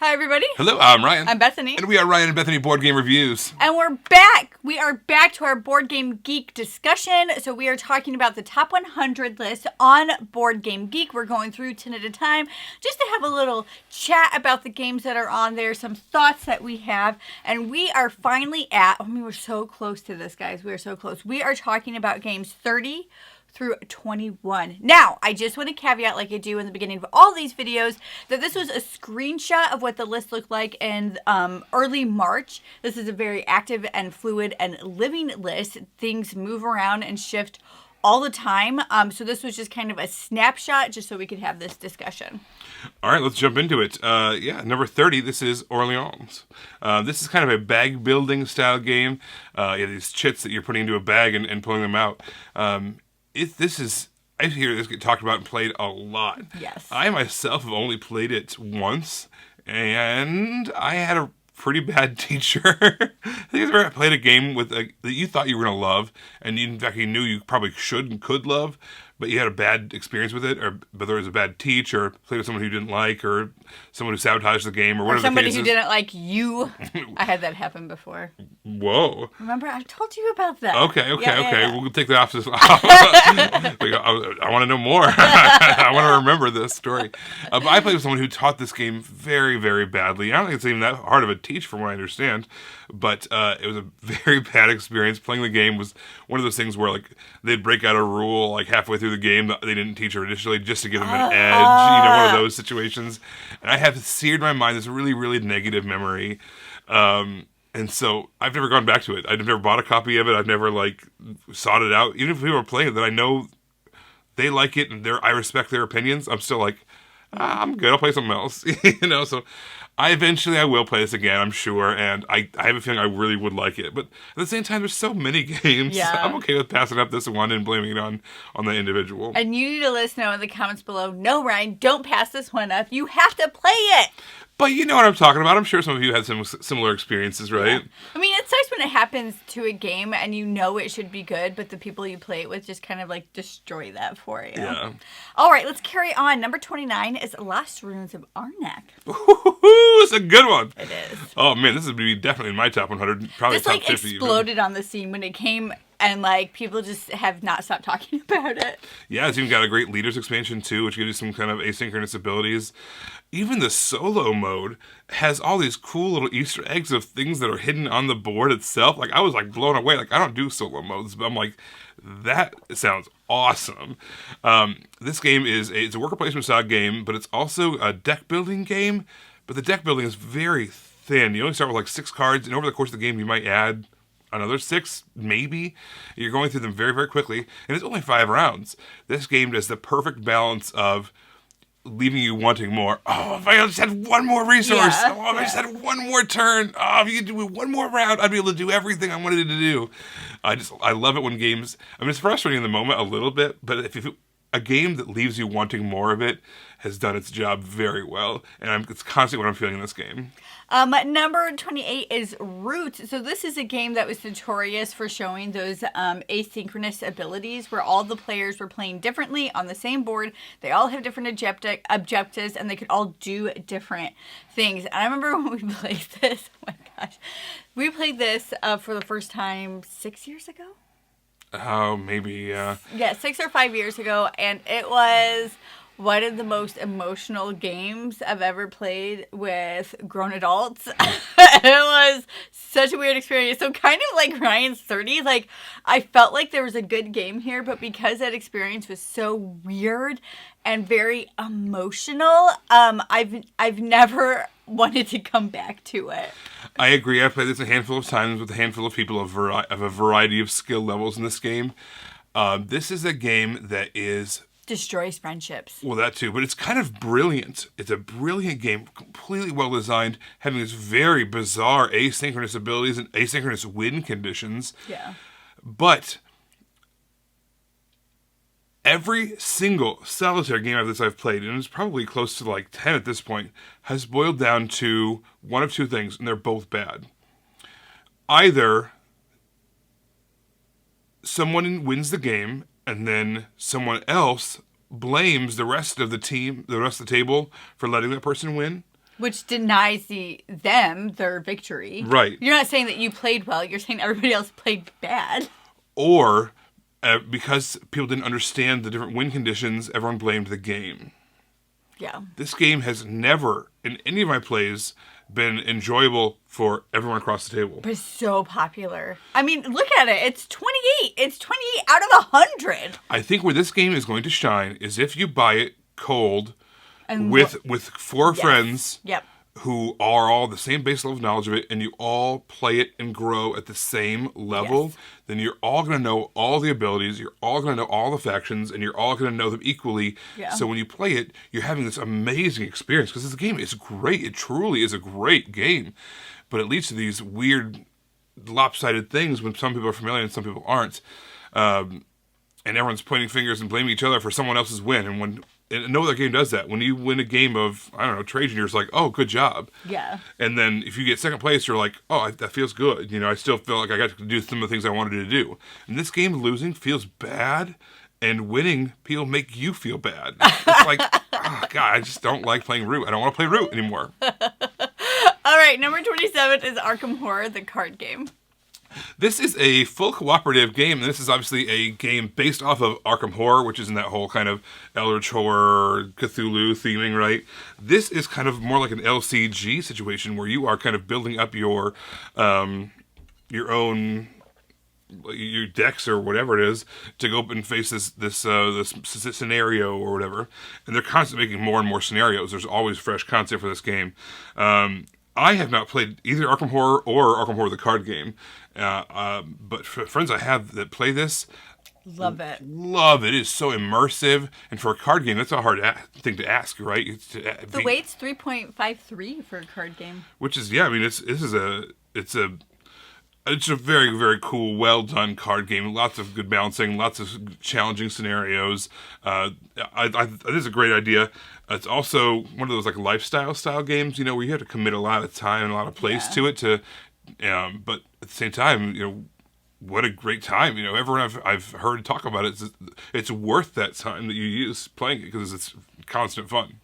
Hi, everybody. Hello, I'm Ryan. I'm Bethany. And we are Ryan and Bethany Board Game Reviews. And we're back. We are back to our Board Game Geek discussion. So we are talking about the top 100 list on Board Game Geek. We're going through 10 at a time just to have a little chat about the games that are on there, some thoughts that we have. And we are finally we're so close to this, guys. We are so close. We are talking about games 30 through 21. Now, I just want to caveat, like I do in the beginning of all these videos, that this was a screenshot of what the list looked like in early March. This is a very active and fluid and living list. Things move around and shift all the time. So this was just kind of a snapshot just so we could have this discussion. All right, let's jump into it. Number 30, this is Orleans. This is kind of a bag building style game. These chits that you're putting into a bag and pulling them out. I hear this get talked about and played a lot. Yes. I myself have only played it once, and I had a pretty bad teacher. I think I've ever played a game with that you thought you were going to love, and in fact you knew you probably should and could love, but you had a bad experience with it, or but there was a bad teach, or played with someone who didn't like, or someone who sabotaged the game, or whatever. Somebody who didn't like you. I had that happen before. Whoa. Remember, I told you about that. Okay. Yeah. We'll take that off. I want to know more. I want to remember this story. But I played with someone who taught this game very, very badly. I don't think it's even that hard of a teach from what I understand, but it was a very bad experience. Playing the game was one of those things where like they'd break out a rule like halfway through the game that they didn't teach her initially just to give them an edge, one of those situations. And I have seared in my mind this really, really negative memory. And so I've never gone back to it. I've never bought a copy of it. I've never sought it out. Even if people are playing it that I know they like it and I respect their opinions, I'm still like, I'm good. I'll play something else. So I will play this again, I'm sure, and I have a feeling I really would like it. But at the same time, there's so many games. Yeah. I'm okay with passing up this one and blaming it on the individual. And you need to let us know in the comments below, no, Ryan, don't pass this one up. You have to play it. But you know what I'm talking about. I'm sure some of you had some similar experiences, right? Yeah. I mean, it sucks when it happens to a game and you know it should be good, but the people you play it with just kind of destroy that for you. Yeah. All right, let's carry on. Number 29 is Lost Ruins of ARNAK. It's a good one. It is. Oh, man, this would be definitely in my top 100, probably this, top 50 exploded on the scene when it came, and, people just have not stopped talking about it. Yeah, it's even got a great leaders expansion, too, which gives you some kind of asynchronous abilities. Even the solo mode has all these cool little Easter eggs of things that are hidden on the board itself. I was, blown away. I don't do solo modes, but I'm like, that sounds awesome. This game it's a worker placement style game, but it's also a deck building game. But the deck building is very thin. You only start with 6 cards, and over the course of the game, you might add another 6, maybe. You're going through them very, very quickly, and it's only 5 rounds. This game does the perfect balance of leaving you wanting more. Oh, if I just had one more resource. Yeah. If I just had one more turn. Oh, if you could do one more round, I'd be able to do everything I wanted to do. I love it when games, it's frustrating in the moment a little bit, but if a game that leaves you wanting more of it has done its job very well, and it's constantly what I'm feeling in this game. Number 28 is Roots. So this is a game that was notorious for showing those asynchronous abilities where all the players were playing differently on the same board. They all have different objectives, and they could all do different things. And I remember when we played this, oh my gosh, we played this for the first time 6 years ago? Oh, maybe, yeah. Yeah, 6 or 5 years ago, and it was one of the most emotional games I've ever played with grown adults. It was such a weird experience. So kind of like Ryan's 30, I felt like there was a good game here, but because that experience was so weird and very emotional, I've never wanted to come back to it. I agree. I've played this a handful of times with a handful of people of a variety of skill levels in this game. This is a game that destroys friendships. Well, that too, but it's kind of brilliant. It's a brilliant game, completely well designed, having these very bizarre asynchronous abilities and asynchronous win conditions. Yeah. But every single solitaire game of this I've played, and it's probably close to 10 at this point, has boiled down to one of two things, and they're both bad. Either someone wins the game, and then someone else blames the rest of the team, the rest of the table, for letting that person win. Which denies them their victory. Right. You're not saying that you played well. You're saying everybody else played bad. Or because people didn't understand the different win conditions, everyone blamed the game. Yeah. This game has never, in any of my plays, been enjoyable for everyone across the table. But it's so popular. I mean, look at it. It's 28. It's 28 out of 100. I think where this game is going to shine is if you buy it cold And with four Yes. friends Yep. who are all the same base level of knowledge of it, and you all play it and grow at the same level, Yes. then you're all going to know all the abilities, you're all going to know all the factions, and you're all going to know them equally. Yeah. So when you play it, you're having this amazing experience, because this game is great. It truly is a great game. But it leads to these weird, lopsided things when some people are familiar and some people aren't. And everyone's pointing fingers and blaming each other for someone else's win. And no other game does that. When you win a game of, I don't know, Trajan, you're just like, oh, good job. Yeah. And then if you get second place, you're like, oh, that feels good. You know, I still feel like I got to do some of the things I wanted to do. In this game, losing feels bad, and winning, people make you feel bad. It's like, oh, God, I just don't like playing Root. I don't want to play Root anymore. All right, number 27 is Arkham Horror, the card game. This is a full cooperative game, and this is obviously a game based off of Arkham Horror, which is in that whole kind of Eldritch Horror, Cthulhu theming, right? This is kind of more like an LCG situation where you are kind of building up your own your decks or whatever it is to go up and face this scenario or whatever, and they're constantly making more and more scenarios. There's always fresh content for this game. I have not played either Arkham Horror or Arkham Horror the card game, but friends I have that play this Love it. love it. It is so immersive, and for a card game, that's a hard thing to ask, right? The weight's 3.53 for a card game. Which is, yeah, I mean, it's a very, very cool, well done card game. Lots of good balancing, lots of challenging scenarios. It is a great idea. It's also one of those like lifestyle style games, you know, where you have to commit a lot of time and a lot of place to it. But at the same time, you know, what a great time. You know, everyone I've heard talk about it, it's worth that time that you use playing it because it's constant fun.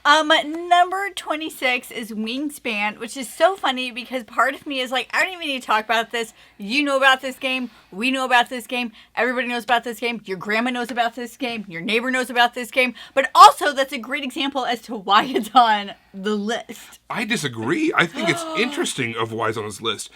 Number 26 is Wingspan, which is so funny because part of me is like, I don't even need to talk about this. You know about this game. We know about this game. Everybody knows about this game. Your grandma knows about this game. Your neighbor knows about this game. But also, that's a great example as to why it's on the list. I disagree. I think it's interesting of why it's on this list.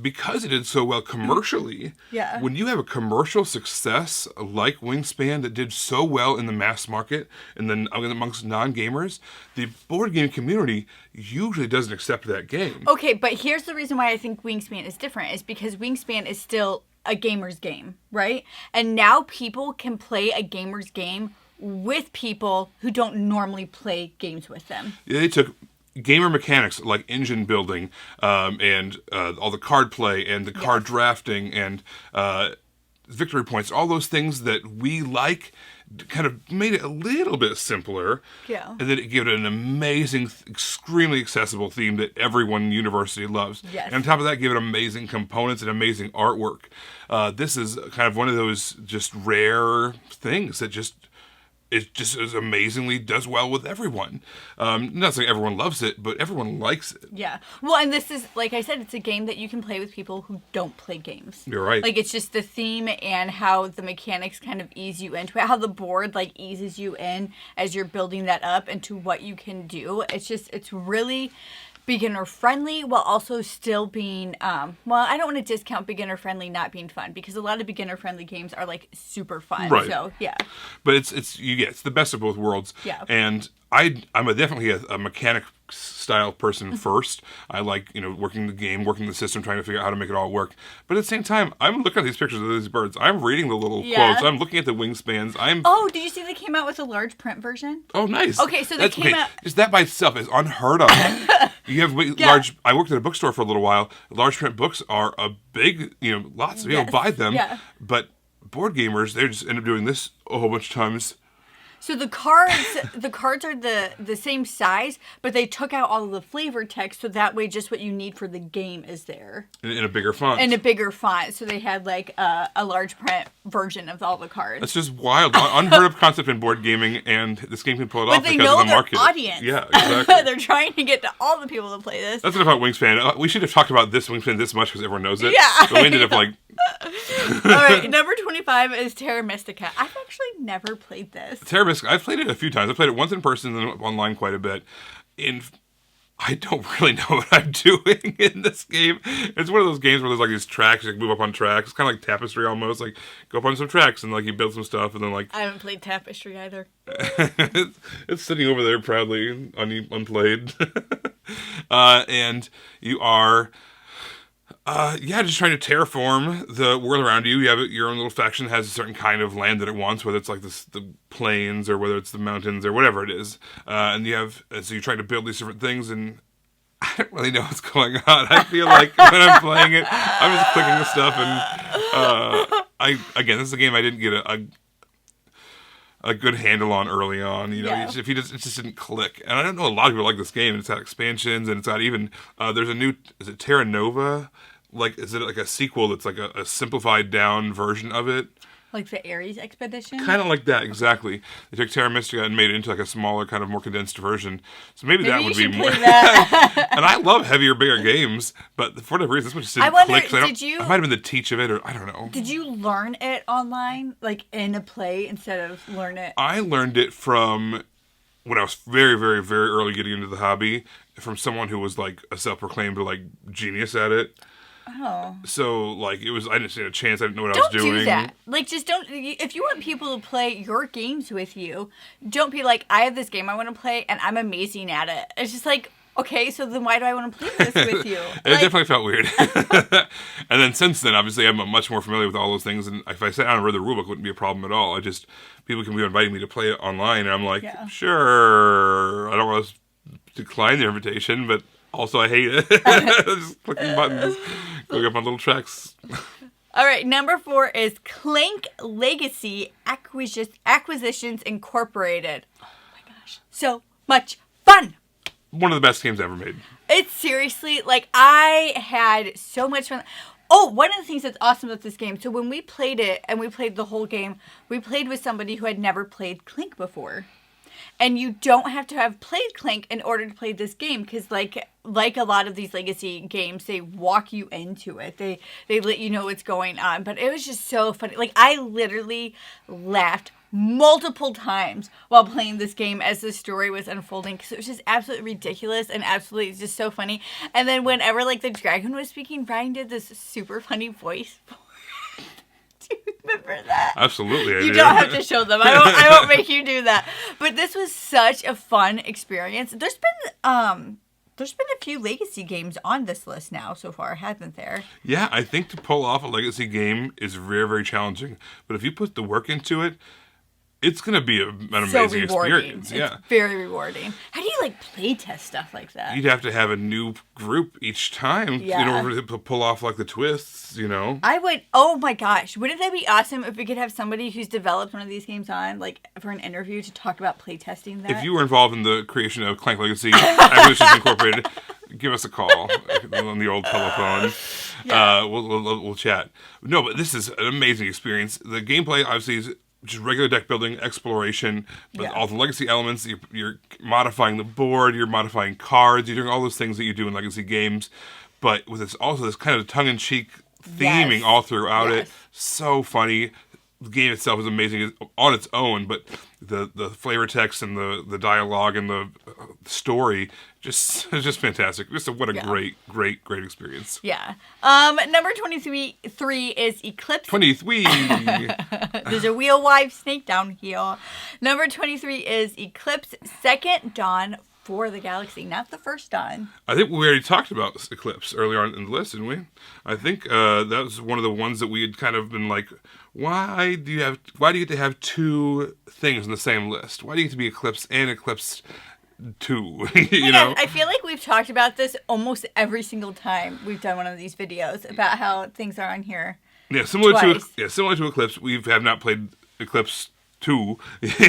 Because it did so well commercially, Yeah. when you have a commercial success like Wingspan that did so well in the mass market and then amongst non-gamers, the board game community usually doesn't accept that game. Okay, but here's the reason why I think Wingspan is different is because Wingspan is still a gamer's game, right? And now people can play a gamer's game with people who don't normally play games with them. They took gamer mechanics like engine building and all the card play and the card drafting and victory points, all those things that we like, kind of made it a little bit simpler. Yeah. And then it gave it an amazing, extremely accessible theme that everyone in university loves. Yes. And on top of that, gave it amazing components and amazing artwork. This is kind of one of those just rare things that it just is amazingly does well with everyone. Not saying everyone loves it, but everyone likes it. Yeah. Well, and this is, like I said, it's a game that you can play with people who don't play games. You're right. Like, it's just the theme and how the mechanics kind of ease you into it, how the board, like, eases you in as you're building that up into what you can do. It's really beginner friendly while also still being well, I don't want to discount beginner friendly not being fun because a lot of beginner friendly games are like super fun. Right. So yeah. But it's the best of both worlds. Yeah. And I'm definitely a mechanic style person first. I like, you know, working the game, working the system, trying to figure out how to make it all work. But at the same time, I'm looking at these pictures of these birds. I'm reading the little quotes. I'm looking at the wingspans. Oh, did you see they came out with a large print version? Oh, nice. Okay, so they came out. Just that by itself is unheard of. You have large. I worked at a bookstore for a little while. Large print books are a big, you know, lots of people buy them. Yeah. But board gamers, they just end up doing this a whole bunch of times. So the cards are the same size, but they took out all of the flavor text, so that way just what you need for the game is there. In a bigger font. In a bigger font, so they had like a large print version of all the cards. That's just wild. Unheard of concept in board gaming, and this game can pull it off they because know of the market. Audience. Yeah, exactly. They're trying to get to all the people to play this. That's enough about Wingspan. We should have talked about this Wingspan this much because everyone knows it. Yeah. But we ended up like... All right, number 25 is TERRA Mystica. I've actually never played this. TERRA Mystica, I've played it a few times. I played it once in person and then online quite a bit. I don't really know what I'm doing in this game. It's one of those games where there's like these tracks, you can move up on tracks. It's kind of like Tapestry almost. Like, go up on some tracks and like you build some stuff and then like... I haven't played Tapestry either. It's sitting over there proudly, unplayed. And you are... just trying to terraform the world around you. You have your own little faction that has a certain kind of land that it wants, whether it's like the plains or whether it's the mountains or whatever it is. And so you're trying to build these different things, and I don't really know what's going on. I feel like when I'm playing it, I'm just clicking the stuff, and this is a game I didn't get a good handle on early on. It just didn't click. And I don't know, a lot of people like this game, and it's got expansions, and it's got even, there's a new, is it Terra Nova? Like, is it like a sequel that's like a simplified down version of it? Like the Ares Expedition? Kind of like that, exactly. They took TERRA Mystica and made it into like a smaller, kind of more condensed version. So maybe that would be more... And I love heavier, bigger games, but for whatever reason, this one just didn't click. It might have been the teach of it, or I don't know. Did you learn it online, like in a play, instead of learn it? I learned it from when I was very, very, very early getting into the hobby, from someone who was like a self-proclaimed like genius at it. Oh. So, like, I didn't stand a chance. I didn't know what I was doing. Don't do that. Like, just don't... If you want people to play your games with you, don't be like, I have this game I want to play, and I'm amazing at it. It's just like, okay, so then why do I want to play this with you? It definitely felt weird. And then since then, obviously, I'm much more familiar with all those things, and if I sat down and read the rulebook, it wouldn't be a problem at all. People can be inviting me to play it online, and I'm like, sure, I don't want to decline their invitation, but... Also, I hate it. Just clicking buttons, going up on little tracks. All right, number 4 is CLANK Legacy Acquisitions Incorporated. Oh my gosh, so much fun! One of the best games ever made. It's seriously, like, I had so much fun. Oh, one of the things that's awesome about this game, so when we played it, and we played the whole game, we played with somebody who had never played CLANK before. And you don't have to have played CLANK in order to play this game, because like a lot of these legacy games, they walk you into it. They let you know what's going on. But it was just so funny. Like, I literally laughed multiple times while playing this game as the story was unfolding, because it was just absolutely ridiculous and absolutely just so funny. And then whenever like the dragon was speaking, Brian did this super funny voice. Do you remember that? Absolutely, I do. You don't have to show them. I won't make you do that. But this was such a fun experience. There's been a few legacy games on this list now so far, hasn't there? Yeah, I think to pull off a legacy game is very, very challenging. But if you put the work into it, it's going to be an amazing experience. It's very rewarding. How do you, like, play test stuff like that? You'd have to have a new group each time in order to pull off, like, the twists, you know? Oh my gosh. Wouldn't that be awesome if we could have somebody who's developed one of these games on, like, for an interview to talk about playtesting that? If you were involved in the creation of CLANK Legacy Acquisitions Incorporated, give us a call on the old telephone. Yeah. We'll chat. No, but this is an amazing experience. The gameplay, obviously, is just regular deck building, exploration, but all the legacy elements, you're modifying the board, you're modifying cards, you're doing all those things that you do in legacy games, but with this kind of tongue-in-cheek theming all throughout it. So funny. The game itself is amazing on its own, but the flavor text and the dialogue and the story it's just fantastic. What a great experience. Yeah. Number 23 is Eclipse. 23. There's a wheel wife snake down here. Number 23 is Eclipse Second Dawn for the Galaxy, not the first dawn. I think we already talked about Eclipse earlier on in the list, didn't we? I think that was one of the ones that we had kind of been like, why do you get to have two things in the same list? Why do you get to be Eclipse and Eclipse 2? you know? I feel like we've talked about this almost every single time we've done one of these videos about how things are on here. Yeah, similar to Eclipse, we have not played Eclipse 2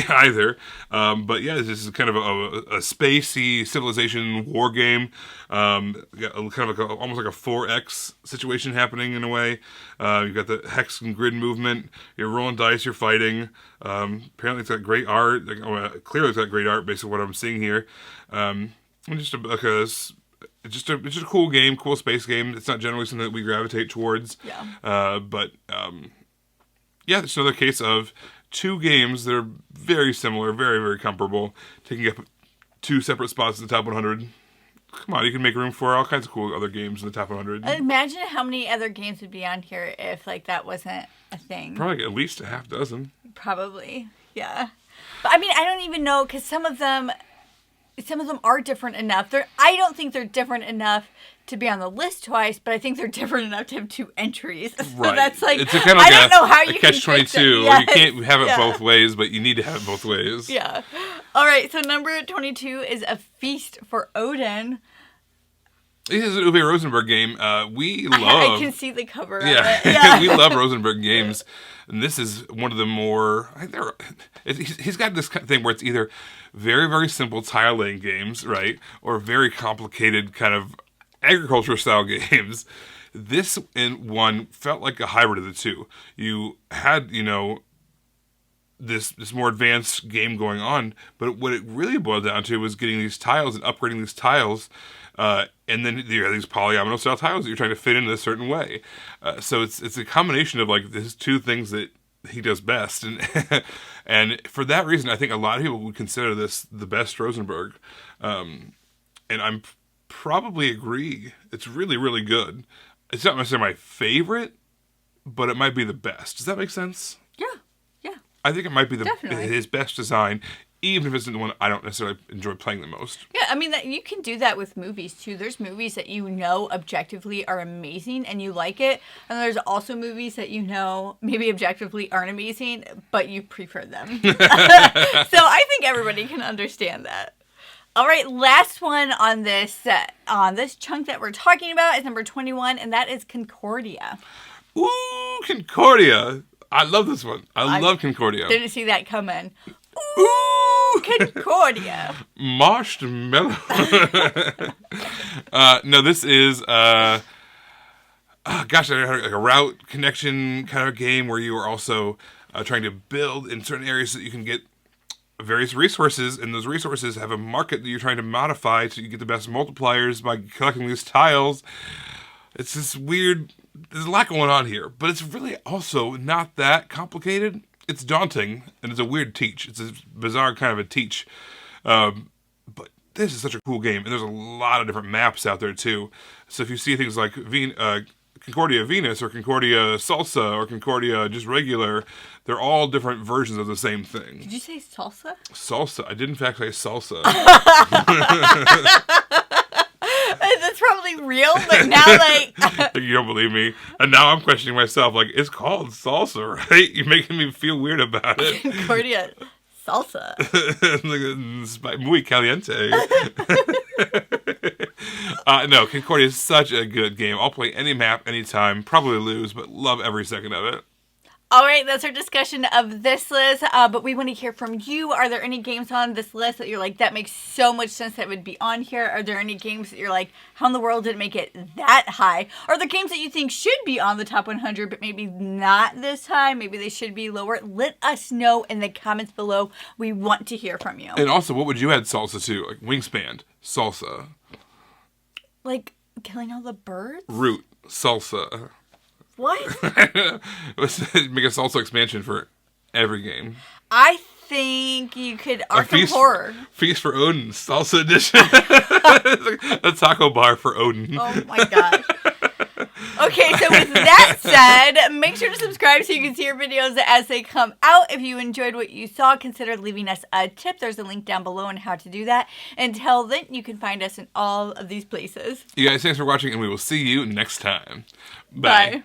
either. But yeah, this is kind of a spacey civilization war game. Kind of like almost like a 4X situation happening in a way. You've got the hex and grid movement. You're rolling dice. You're fighting. Apparently, it's got great art. Clearly, it's got great art based on what I'm seeing here. And just a cool game, cool space game. It's not generally something that we gravitate towards. Yeah. But yeah, it's another case of 2 games that are very similar, very, very comparable, taking up 2 separate spots in the top 100. Come on, you can make room for all kinds of cool other games in the top 100. Imagine how many other games would be on here if like that wasn't a thing. Probably at least a half dozen. Probably, yeah. But I mean, I don't even know, because some of them are different enough. I don't think they're different enough to be on the list twice, but I think they're different enough to have 2 entries. So right. That's like, it's a kind of like I don't know how you can catch-22, yes. where you can't have it both ways, but you need to have it both ways. Yeah. All right, so number 22 is A Feast for Odin. This is an Uwe Rosenberg game. We love... I can see the cover of it. Yeah. We love Rosenberg games. And this is one of the more... He's got this kind of thing where it's either very, very simple tile-laying games, right? Or very complicated kind of agriculture-style games. This one felt like a hybrid of the 2. You had, this more advanced game going on, but what it really boiled down to was getting these tiles and upgrading these tiles, and then you have these polyomino style tiles that you're trying to fit in a certain way. So it's a combination of like these 2 things that he does best, and and for that reason, I think a lot of people would consider this the best Rosenberg, and I'm probably agree. It's really, really good. It's not necessarily my favorite, but it might be the best. Does that make sense? Yeah. I think it might be Definitely. his best design, even if it's the one I don't necessarily enjoy playing the most. Yeah, I mean, you can do that with movies, too. There's movies that objectively are amazing and you like it. And there's also movies that maybe objectively aren't amazing, but you prefer them. So I think everybody can understand that. All right, last one on this chunk that we're talking about is number 21, and that is Concordia. Ooh, Concordia. I love this one. I love Concordia. Didn't see that coming. Ooh, Concordia. Marshmallow. No, this is, like a route connection kind of game where you are also trying to build in certain areas so that you can get various resources, and those resources have a market that you're trying to modify so you get the best multipliers by collecting these tiles. It's this weird... There's a lot going on here, but it's really also not that complicated. It's daunting, and it's a weird teach. It's a bizarre kind of a teach. But this is such a cool game, and there's a lot of different maps out there, too. So if you see things like Concordia Venus, or Concordia Salsa, or Concordia just regular, they're all different versions of the same thing. Did you say salsa? Salsa. I did, in fact, say salsa. That's probably real, but now, like... You don't believe me? And now I'm questioning myself, like, it's called salsa, right? You're making me feel weird about it. Concordia salsa. Muy caliente. No, Concordia is such a good game. I'll play any map, anytime. Probably lose, but love every second of it. All right, that's our discussion of this list, but we want to hear from you. Are there any games on this list that you're like, that makes so much sense that would be on here? Are there any games that you're like, how in the world did it make it that high? Are there games that you think should be on the top 100, but maybe not this high? Maybe they should be lower? Let us know in the comments below. We want to hear from you. And also, what would you add salsa to? Like WINGSPAN, salsa. Like killing all the birds? Root, salsa. What? Let's make a salsa expansion for every game. I think you could ARKHAM Horror. Feast for Odin, salsa edition. A taco bar for Odin. Oh my gosh. Okay, so with that said, make sure to subscribe so you can see our videos as they come out. If you enjoyed what you saw, consider leaving us a tip. There's a link down below on how to do that. Until then, you can find us in all of these places. You guys, thanks for watching, and we will see you next time. Bye.